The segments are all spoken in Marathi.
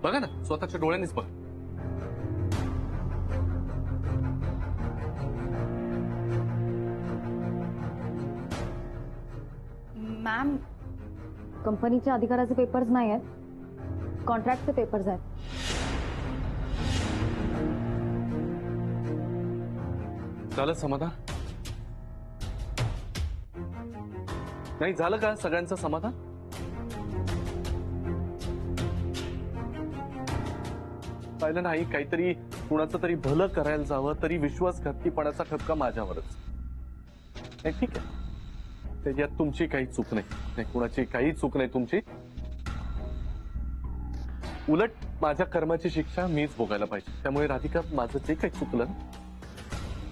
बघा ना, स्वतःच्या डोळ्यांनीच बघा. मॅम, कंपनीच्या अधिकाराचे पेपर्स नाही आहेत, कॉन्ट्रॅक्टचे पेपर्स आहेत. झालं समाधान? नाही झालं का सगळ्यांचं समाधान? पाहिलं नाही, काहीतरी कुणाचं तरी भलं करायला जावं तरी विश्वासघातकीपणाचा ठपका माझ्यावरच. नाही ठीक आहे, त्याच्यात तुमची काही चूक नाही, कुणाची काही चूक नाही तुमची. उलट माझ्या कर्माची शिक्षा मीच भोगायला पाहिजे. त्यामुळे राधिका, माझं जे काही चुकलं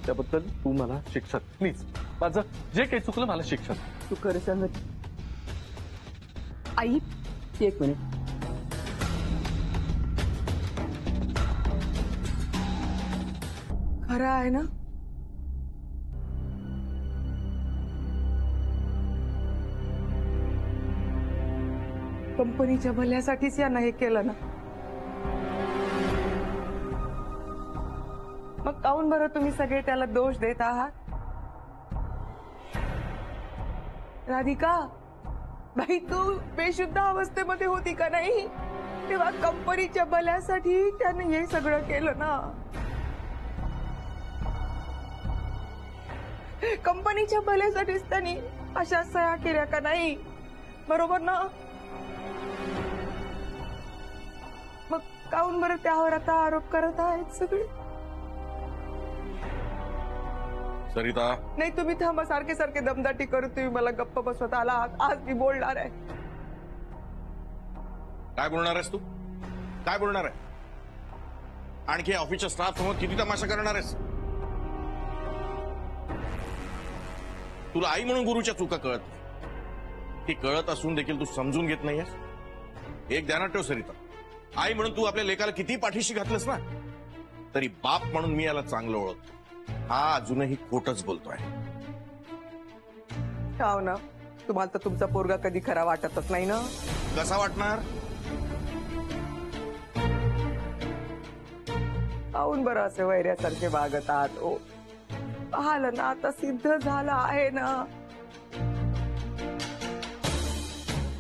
त्याबद्दल तू मला शिक्षा प्लीज. माझं जे काही चुकलं मला शिक्षा तू खरं सांगत. आई एक मिनिट. खरं आहे ना? कंपनीच्या भल्यासाठीच यांना हे केलं ना? मग काहून बरं तुम्ही सगळे त्याला दोष देत आहात? राधिका, बाई तू बेशुद्ध अवस्थेमध्ये होती का नाही? तेव्हा कंपनीच्या भल्यासाठी त्याने हे सगळं केलं ना. कंपनीच्या भल्यासाठीच त्यांनी अशा सह्या केल्या का नाही? बरोबर ना? मग काहून बरं त्यावर आता आरोप करत आहेत सगळे? सरिता, नाही तुम्ही थांबा. सारखे सारखे दमदाटी करून तुम्ही मला गप्प बसवत आला. आज मी बोलणार आहे. काय बोलणार आहेस तू? काय बोलणार आहे? आणखी ऑफिसच्या स्टाफ समोर किती तमाशा करणार आहेस? तुला आई म्हणून गुरुच्या चुका कळत नाही. ती कळत असून देखील तू समजून घेत नाहीयेस. एक ध्यानात ठेव सरिता, आई म्हणून तू आपल्या लेकाला किती पाठीशी घातलंस ना, तरी बाप म्हणून मी याला चांगलं ओळखतो. हा अजूनही खोटच बोलतोय. हो ना, तुम्हाला तर तुमचा पोरगा कधी खरा वाटतच नाही ना. कसा वाटणार? काहून बरं असे वैऱ्यासारखे वागत आहात? ओ पाहिलं ना, आता सिद्ध झालं आहे ना.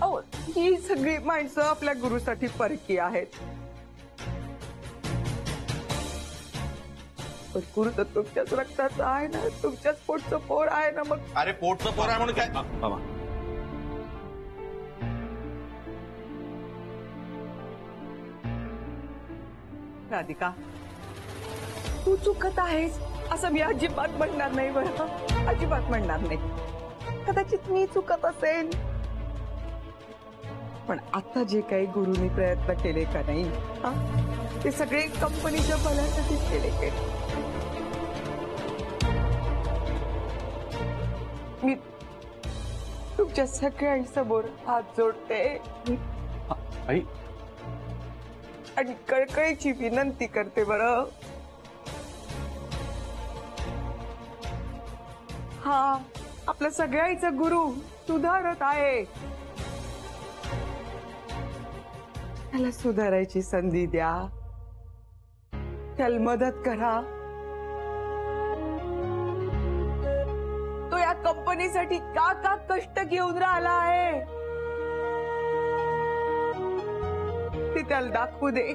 ओ ही सगळी माणसं आपल्या गुरुसाठी परकी आहेत. पण गुरु तर तुमच्याच रक्ताचं आहे ना, तुमच्याच पोटचं पोर आहे ना. मग अरे पोटचं पोर आहे म्हणून काय? बाबा, राधिका, तू चुकत आहेस असं मी अजिबात म्हणणार नाही. बरं, अजिबात म्हणणार नाही. कदाचित मी चुकत असेल, पण आता जे काही गुरुनी प्रयत्न केले का नाही, ते सगळे कंपनीच्या भल्यासाठीच केले. मी तुमच्या सगळ्यांसमोर हात जोडते आई, आणि कळकळीची विनंती करते. बरं, हा आपल्या सगळ्याचा गुरु सुधारत आहे. त्याला सुधारायची संधी द्या, त्याला मदत करा. तो या कंपनीसाठी का का कष्ट घेऊन राहिला आहे ते त्याला दाखवू दे.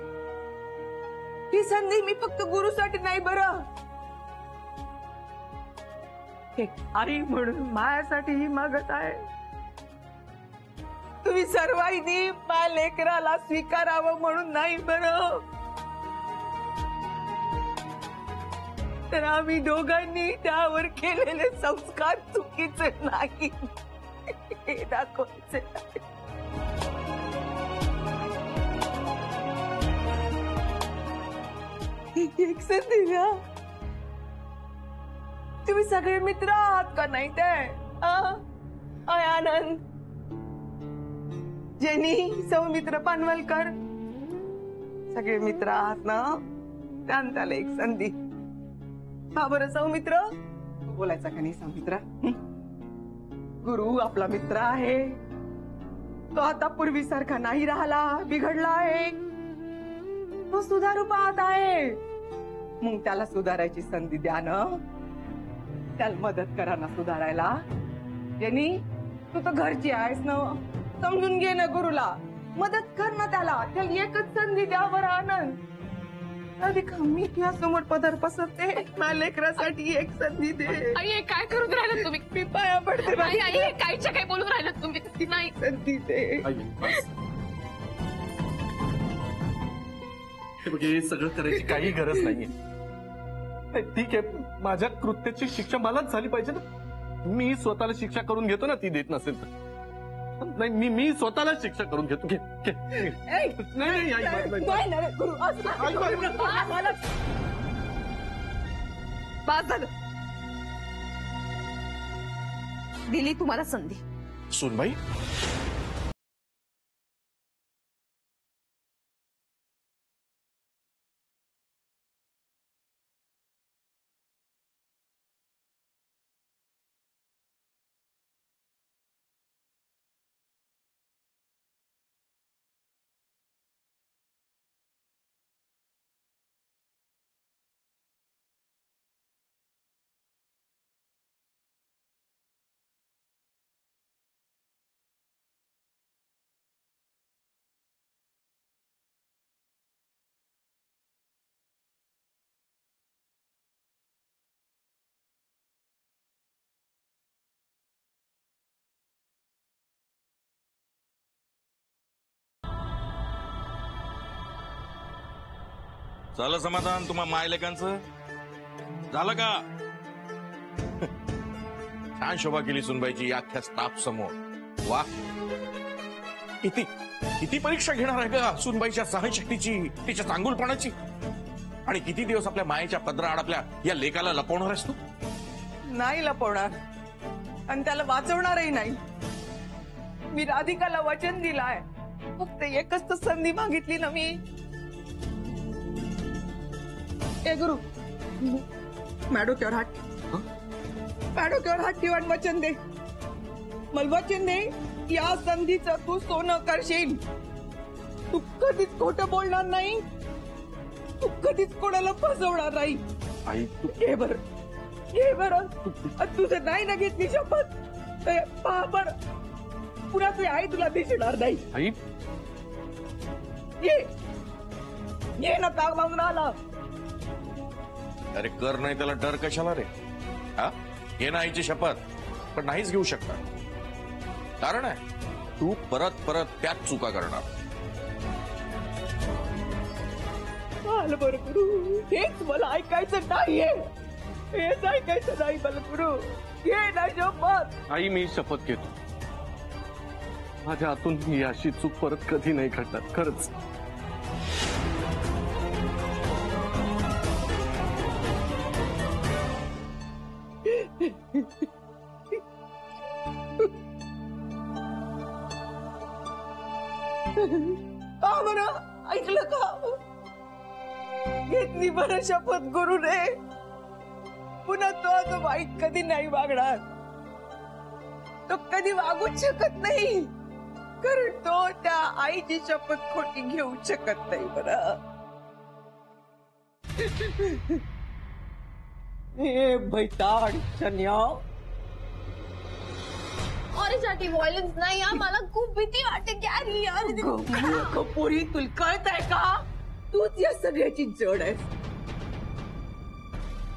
ही संधी मी फक्त गुरुसाठी नाही बरं, आई म्हणून माझ्यासाठीही मागत आहे. तुम्ही सर्वांनी माझ्या लेकराला स्वीकारावं म्हणून नाही बरं, तर आम्ही दोघांनी त्यावर केलेले संस्कार चुकीचे नाही हे दाखवायचे. एक संधी द्या. तुम्ही सगळे मित्र आहात का नाही? ते आनंद, जेनी, सौमित्र पानवलकर सगळे मित्र आहात ना? त्याला एक संधी. हा बरं सौमित्र, बोलायचा का नाही सौमित्र? गुरु आपला मित्र आहे. तो आता पूर्वीसारखा नाही राहिला, बिघडला आहे. तो सुधारू पाहत आहे. मग त्याला सुधारायची संधी द्या ना. त्याला मदत करा ना सुधारायला. जेनी तू तर घरची आहेस ना, समजून घे ना गुरुला. मदत कर ना त्याला एकच संधी द्या बरं आनंद. अधिक मी या समोर पदर पसरते. माझ्या लेकरासाठी एक संधी दे. आई हे काय करून राहिलात तुम्ही? मी पाया पडते. आई आई हे कायच्या काय बोलून राहिलात तुम्ही? नाही संधी दे. आई, बस. हे बघ, हे सगळं करायची काही गरज नाहीये. नाही, ठीक आहे, माझ्या कृत्याची शिक्षा मलाच झाली पाहिजे ना. मी स्वतःला शिक्षा करून घेतो ना, ती देत नसेल तर. नाही, मी स्वतःला शिक्षा करून घेतो. घे. नाही, नाही, आई, नाही. नाही ना रे, गुरु, असं नका करू नका. मला- बास झालं. दिली तुम्हाला संधी. सुनबाई, झालं समाधान तुम्हा मायलेकांचं? झालं का? छान शोभा केली सुनबाईची अख्ख्या स्टाफ समोर. वा, किती किती परीक्षा घेणार आहे का सुनबाईच्या सहनशक्तीची, तिच्या चांगुलपणाची? आणि किती दिवस आपल्या मायेच्या पदराआड आपल्या या लेकाला लपवणार आहेस तू? नाही लपवणार आणि त्याला वाचवणारही नाही. मी राधिकाला वचन दिलाय. फक्त एकच तर संधी मागितली ना मी. ए गुरु, मॅडोक्यावर हात मॅडोक्यावर हात ठेवून वचन दे. मला वचन दे, या संधीचं तू सोनं करशील. तू कधीच खोटं बोलणार नाही. तू कधीच कोणाला फसवणार नाही. आई, तू घे बर, घे बर. तुझं नाही ना घेतली शपथ, पहा बर, पुन्हा तुझी आई तुला दिसणार नाही. आई, ये ना, ताग मागून आला. अरे कर नाही त्याला डर कशाला रे? हा, घे ना आईची शपथ, पण नाहीच घेऊ शकता. कारण आहे, तू परत परत त्याच चुका करणार. चाल बर गुरु, हेच मला ऐकायचं नाहीये. हेच ऐकायचं नाही मला गुरु. घे ना शपथ. आई, मी शपथ घेतो. माझ्या हातून ही अशी चूक परत कधी नाही घडणार, खरंच. का बरं ऐकलं का? घेतली बरं शपथ गुरु रे. पुन्हा तो असं वाईट कधी नाही वागणार. तो कधी वागूच शकत नाही, कारण तो त्या आईची शपथ खोटी घेऊ शकत नाही बरं. हे बैताड शन्या. अरे साठी व्हायलन्स नाही हा, मला खूप भीती वाटते. गॅरी यार, पोरी, तुला कळत आहे का? तूच या सगळ्याची जड आहेस.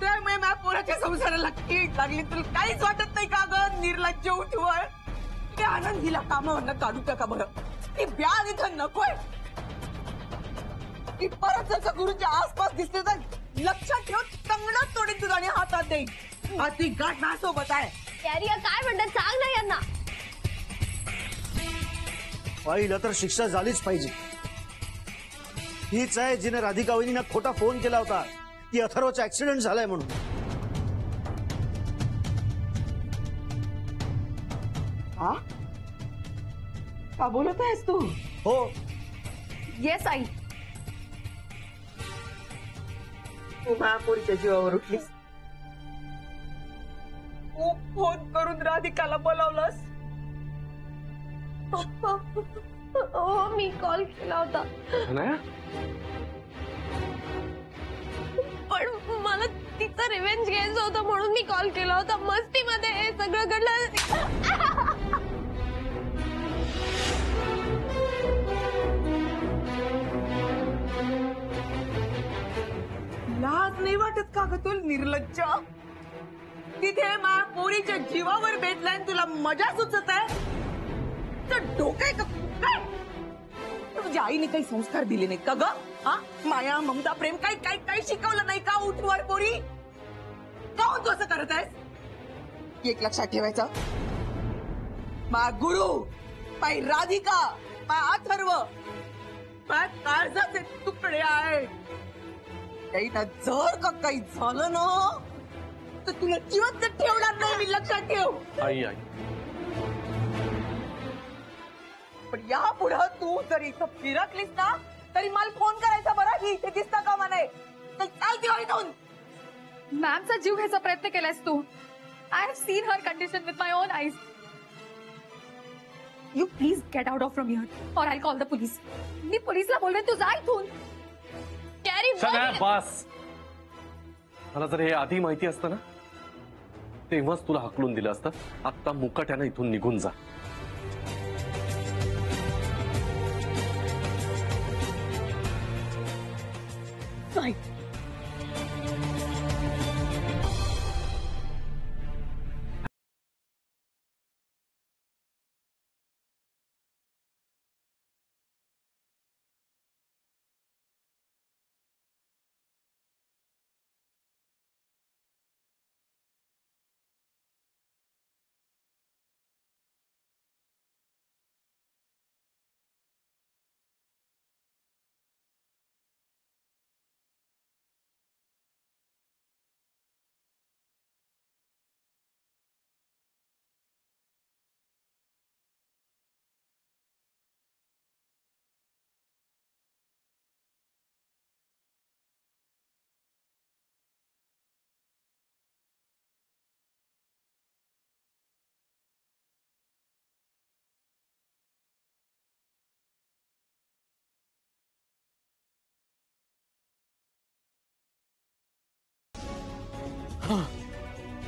त्यामुळे माझ्या पोराच्या संसाराला कीड लागली. तुला काहीच वाटत नाही का ग? निर्लज्ज उठवळ. त्या आनंदीला कामावरनं काढू का बरं? ती ब्याज इथं नकोय. ती परत जर का गुरुच्या आसपास दिसते तर लक्षात ठेव, तंगडच तोडीन तुला आणि हातात देईन. ती गाठ माझ्यासोबत आहे. गॅरी काय म्हणतात सांग ना यांना. आईला तर शिक्षा झालीच पाहिजे. हीच आहे जिने राधिका वहिनींना खोटा फोन केला होता की अथर्वचा ऍक्सिडेंट झालाय म्हणून. हा, का बोलत आहेस तू? हो, येस आई. तू महापुरीच्या जीवावर उठलीस. तू फोन करून राधिकाला बोलावलंस. हो, मी कॉल केला होता. अनया, पण मला तिचा रिव्हेंज घ्यायचा होता म्हणून मी कॉल केला होता. मस्तीमध्ये हे सगळं घडलं. लाज नाही वाटत का ग तुला निर्लज्ज? तिथे माझ्या पोरीच्या जीवावर बेतलाय आणि तुला मजा सुचत आहे? तर डोकं आहे का काय? तुझ्या आईने काही संस्कार दिले नाही का ग? हा, माया ममता प्रेम काही काही काही शिकवलं नाही का? उठवाय पोरी का तू असं करत आहेस? एक लक्षात ठेवायचं, मा गुरु पाय राधिका पाय अथर्व पाय काळजाचे तुकडे आहे. काही ना जर का काही झालं ना तर तुला जिवंत ठेवणार नाही मी, लक्षात ठेव. आई आई पण यापुढं तू जर इथं फिरकलीस ना तरी मला फोन करायचा बरं. ही इथे दिसता का मला? चल चालते हो इथून. मॅमचा जीव घ्यायचा प्रयत्न केलास तू. I have seen her condition with my own eyes. You please get out of from here or I call the police. मी पोलीसला बोलवे, तू जा इथून. कॅरी सगळ्या बस. मला जर हे आधी माहिती असतं ना तेव्हाच तुला हकलून दिलं असतं. आत्ता मुकाट्यानं इथून निघून जा. नाही.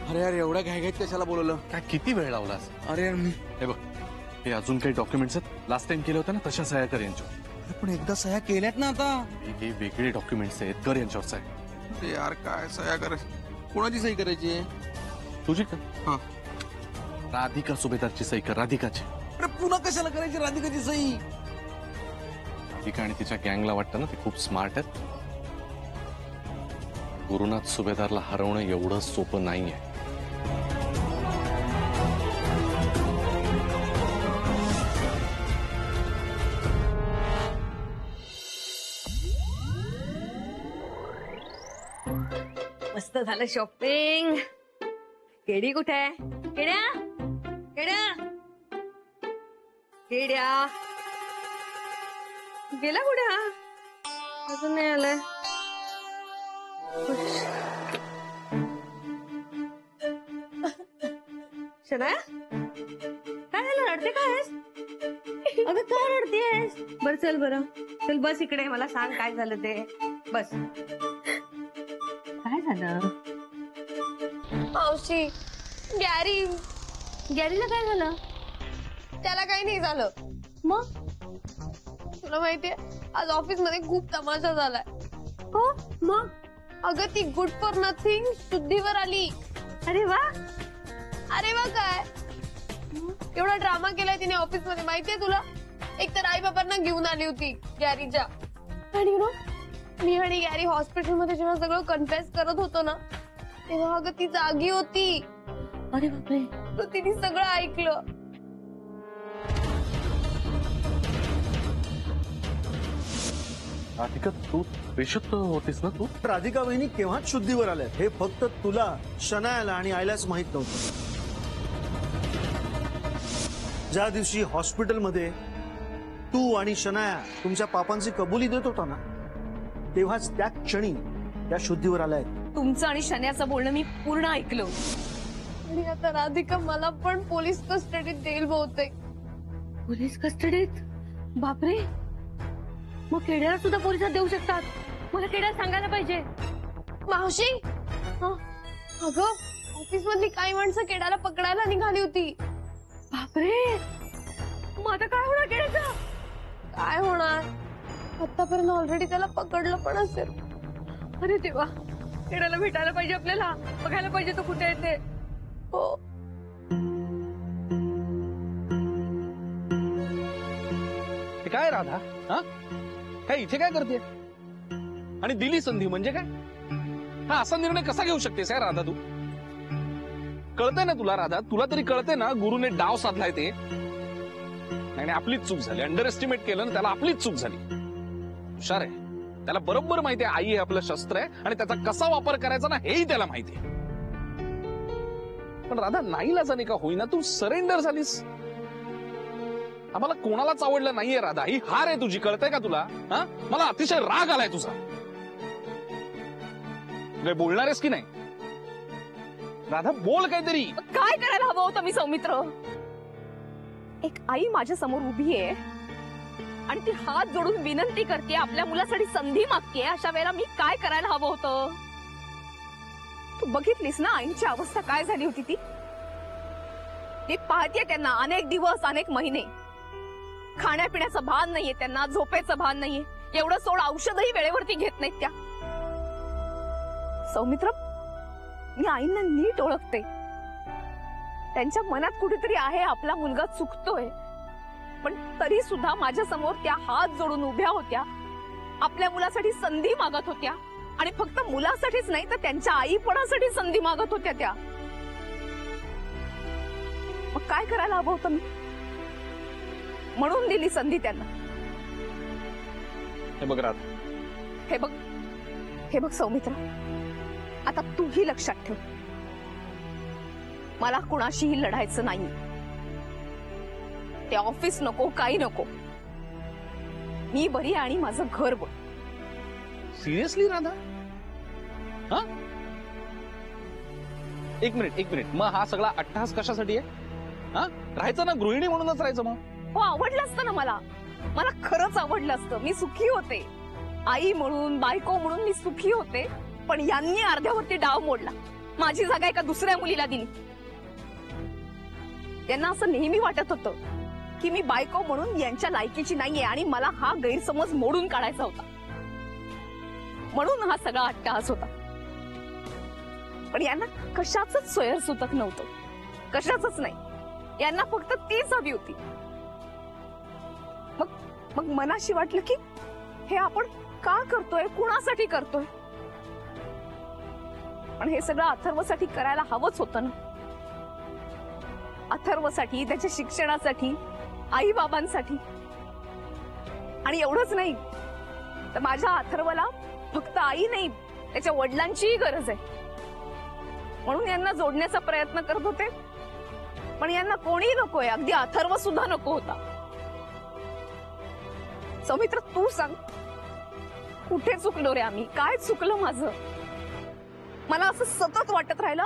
अरे यार एवढ्या घाईघाईत कशाला बोलवलं? काय किती वेळ लावलास? अरे यार मी हे बघ, हे अजून काही डॉक्युमेंट्स आहेत. लास्ट टाइम केलं होतं ना तशा सह्या कर यांच्यावर. अरे पण एकदा सह्या केल्यात ना आता. हे वेगळे डॉक्युमेंट्स आहेत, कर यांच्यावर सह्या. अरे यार काय सह्या करायची? कोणाची सही करायची आहे? तुझी का? हा. राधिका सुभेदारची सही कर, राधिकाची. अरे पुन्हा कशाला करायची राधिकाची सही? राधिका आणि तिच्या गँगला वाटतं ना ते खूप स्मार्ट आहेत. गुरुनाथ सुभेदारला हरवणं एवढं सोपं नाहीये. मस्त झालं शॉपिंग. केडी कुठे आहे? केड्या केड्या केड्या गेला कुठे? हा अजून नाही आलाय. शनाया काय झालं? रडते काय आहेस? अगं काय रडतेस? बर चल, बरं चल बस इकडे. मला सांग काय झालं ते. बस. काय झालं? मावशी, गॅरीला काय झालं? त्याला काही नाही झालं. मग तुला माहितीये आज ऑफिस मध्ये खूप तमाशा झालाय. हो मग? अगं ती गुड फॉर नथिंग शुद्धीवर आली. अरे वा. अरे वा काय एवढा ड्रामा केलाय तिने ऑफिस मध्ये, माहितीये तुला? एक तर आई बाबांना घेऊन आली होती गॅरीच्या. आणि यु नो मी आणि गॅरी हॉस्पिटल मध्ये जेव्हा सगळं कन्फेस करत होतो ना तेव्हा अगं ती जागी होती. अरे बापरे. तर तिने सगळं ऐकलं. राधिका तू बेशुद्ध होतीस ना तू? राधिका वहिनी केव्हाच शुद्धीवर आल्यात हे फक्त तुला, शनायाला आणि आयलाच माहित नव्हतं. ज्या दिवशी हॉस्पिटलमध्ये तू आणि शनाया तुमच्या पापांची कबुली देत होता ना तेव्हाच त्या क्षणी त्या शुद्धीवर आल्या आहेत. तुमचं आणि शन्याचं बोलणं मी पूर्ण ऐकलं. आणि आता राधिका मला पण पोलीस कस्टडीत देईल बहुतेक. पोलीस कस्टडीत? बापरे. मग केड्याला सुद्धा पोलिसात देऊ शकतात. मला केडाला सांगायला पाहिजे. मावशी अगं ऑफिस मधली काही माणसं केडाला पकडायला निघाली होती. बापरे, मग आता काय होणार केडाचं? काय होणार, आतापर्यंत ऑलरेडी त्याला पकडलं पण असेल. अरे देवा, केडाला भेटायला पाहिजे, आपल्याला बघायला पाहिजे तो कुठे आहे ते. हो हे काय राधा, हा काय इथे काय करते? आणि दिली संधी म्हणजे काय? हा असा निर्णय कसा घेऊ शकतेस यार राधा तू? कळतंय ना तुला राधा, तुला तरी कळतंय ना गुरुने डाव साधलाय ते. नाही आपलीच चूक झाली, अंडर एस्टिमेट केलं ना त्याला, आपलीच चूक झाली. हुशार आहे, त्याला बरोबर माहिती आहे आई हे आपलं शस्त्र आहे आणि त्याचा कसा वापर करायचा ना हेही त्याला माहिती आहे. पण राधा नाईलाजाने का होईना तू सरेंडर झालीस. आम्हाला कोणालाच आवडलं नाहीये राधा, ही हार आहे तुझी, कळतंय का तुला? हा मला अतिशय राग आलाय तुझा. काय बोलणार आहेस की नाही? राधा बोल काहीतरी. काय करायला हवं होतं मी सौमित्र? एक आई माझ्या समोर उभी आहे आणि ती हात जोडून विनंती करते, आपल्या मुलासाठी संधी मागते. अशा वेळेला मी काय करायला हवं होतं? तू बघितलीस ना आईंची अवस्था काय झाली होती ती. मी पाहते त्यांना अनेक दिवस अनेक महिने, खाण्यापिण्याचं भान नाहीये त्यांना, झोपेचं भान नाहीये. एवढं सोड औषधही वेळेवरती घेत नाहीत त्या. सौमित्र, मी आईंना नीट ओळखते. त्यांच्या मनात कुठेतरी आहे आपला मुलगा चुकतोय, पण तरी सुद्धा माझ्या समोर त्या हात जोडून उभ्या होत्या, आपल्या मुलासाठी संधी मागत होत्या. आणि फक्त मुलासाठीच नाही तर त्यांच्या आईपणासाठी संधी मागत होत्या त्या. मग काय करायला हवं होतं मी? म्हणून दिली संधी त्यांना. हे बघ राधा, हे बघ सौमित्र, आता तूही लक्षात ठेव, मला कुणाशीही लढायचं नाही. ते ऑफिस नको, काही नको. मी बरी आणि माझं घर बघ. सिरियसली राधा? हा एक मिनिट, मग हा सगळा अट्टहास कशासाठी आहे? हा राहायचं ना गृहिणी म्हणूनच राहायचं मग. हो आवडलं असतं ना मला खरंच आवडलं असतं. मी सुखी होते, आई म्हणून बायको म्हणून मी सुखी होते. पण यांनी अर्ध्यावरती डाव मोडला, माझी जागा एका दुसऱ्या मुलीला दिली. त्यांना असं नेहमी वाटत होतं की मी बायको म्हणून यांच्या लायकीची नाहीये आणि मला हा गैरसमज मोडून काढायचा होता. म्हणून हा सगळा अट्टहास होता. पण यांना कशाचंच सोयर सुतक नव्हतं, कशाचंच नाही. यांना फक्त तीच हवी होती. मग मनाशी वाटलं की हे आपण का करतोय, कुणासाठी करतोय? पण हे सगळं अथर्वसाठी करायला हवंच होतं ना. अथर्वसाठी, त्याच्या शिक्षणासाठी, आई बाबांसाठी. आणि एवढंच नाही तर माझ्या अथर्वला फक्त आई नाही, त्याच्या वडिलांचीही गरज आहे. म्हणून यांना जोडण्याचा प्रयत्न करत होते. पण यांना कोणीही नकोय, अगदी अथर्व सुद्धा नको होता. सौमित्र, तू सांग, कुठे चुकलो रे आम्ही? काय चुकलं माझं? मला असं सतत वाटत राहिलं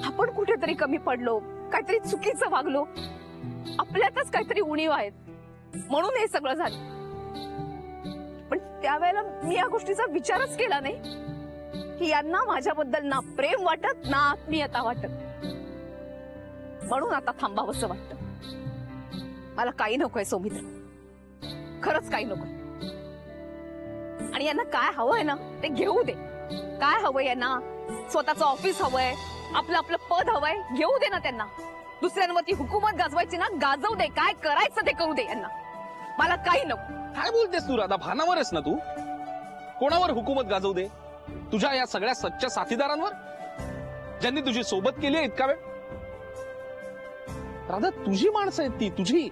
आपण कुठेतरी कमी पडलो, काहीतरी चुकीचं वागलो, आपल्यातच काहीतरी उणीव आहेत, म्हणून हे सगळं झालं. पण त्यावेळेला मी या गोष्टीचा विचारच केला नाही की यांना माझ्याबद्दल ना प्रेम वाटत ना आत्मीयता वाटत. म्हणून आता थांबावंसं वाटतं. मला काही नकोय सौमित्र, खरंच काही नकोय. आणि यांना काय हवंय ना ते घेऊ दे. काय हवंय यांना? स्वतःचं ऑफिस हवंय, आपलं पद हवंय, घेऊ दे ना त्यांना. दुसऱ्यांवरती हुकूमत गाजवायची ना, गाजवू दे. काय करायचं ते करू दे यांना. मला काही नको. काय बोलतेस तू राधा? भानावर आहेस ना तू? कोणावर हुकूमत गाजवू दे? तुझ्या या सगळ्या सच्च्या साथीदारांवर, ज्यांनी तुझी सोबत केली आहे इतका वेळ. राधा, तुझी माणसं आहेत ती, तुझी.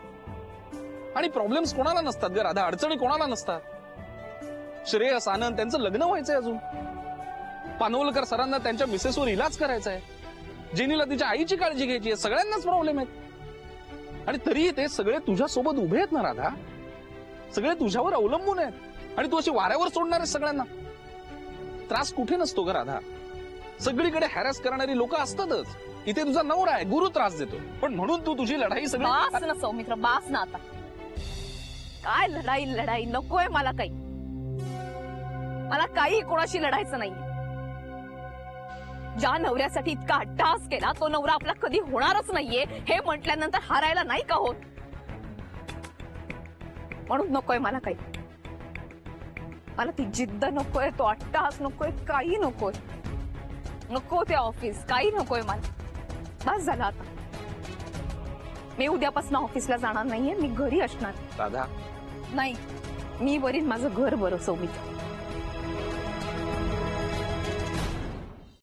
आणि प्रॉब्लेम्स कोणाला नसतात ग राधा, अडचणी कोणाला नसतात. श्रेयस, आनंद, त्यांचं लग्न व्हायचंय अजून. पानवलकर सरांना त्यांच्या मिसेसवर इलाज करायचा आहे. जेनीला तिच्या आईची काळजी घ्यायची आहे. सगळ्यांनाच प्रॉब्लेम आहेत. आणि तरी ते सगळे तुझ्या सोबत उभे आहेत ना राधा. सगळे तुझ्यावर अवलंबून आहेत आणि तू अशी वाऱ्यावर सोडणार आहेस सगळ्यांना. त्रास कुठे नसतो ग राधा. सगळीकडे हॅरॅस करणारी लोक असतातच. इथे तुझा नवरा आहे, गुरु त्रास देतो, पण म्हणून तू तुझी लढाई सगळी. बास ना सौमित्र, बास ना आता. काय लढाई नकोय मला काही. मला काही कोणाशी लढायचं नाहीये. ज्या नवऱ्यासाठी इतका अट्टहास केला तो नवरा आपला कधी होणारच नाहीये हे म्हटल्यानंतर हारायला नाही का होत. म्हणून नकोय मला काही. मला ती जिद्द नकोय, तो अट्टहास नकोय, काही नकोय. नको ते ऑफिस, काही नकोय मला. बस झालं आता. मी उद्यापासून ऑफिसला जाणार नाहीये. मी घरी असणार. राधा नाही, मी वरील माझं घर बरं सौमित्र.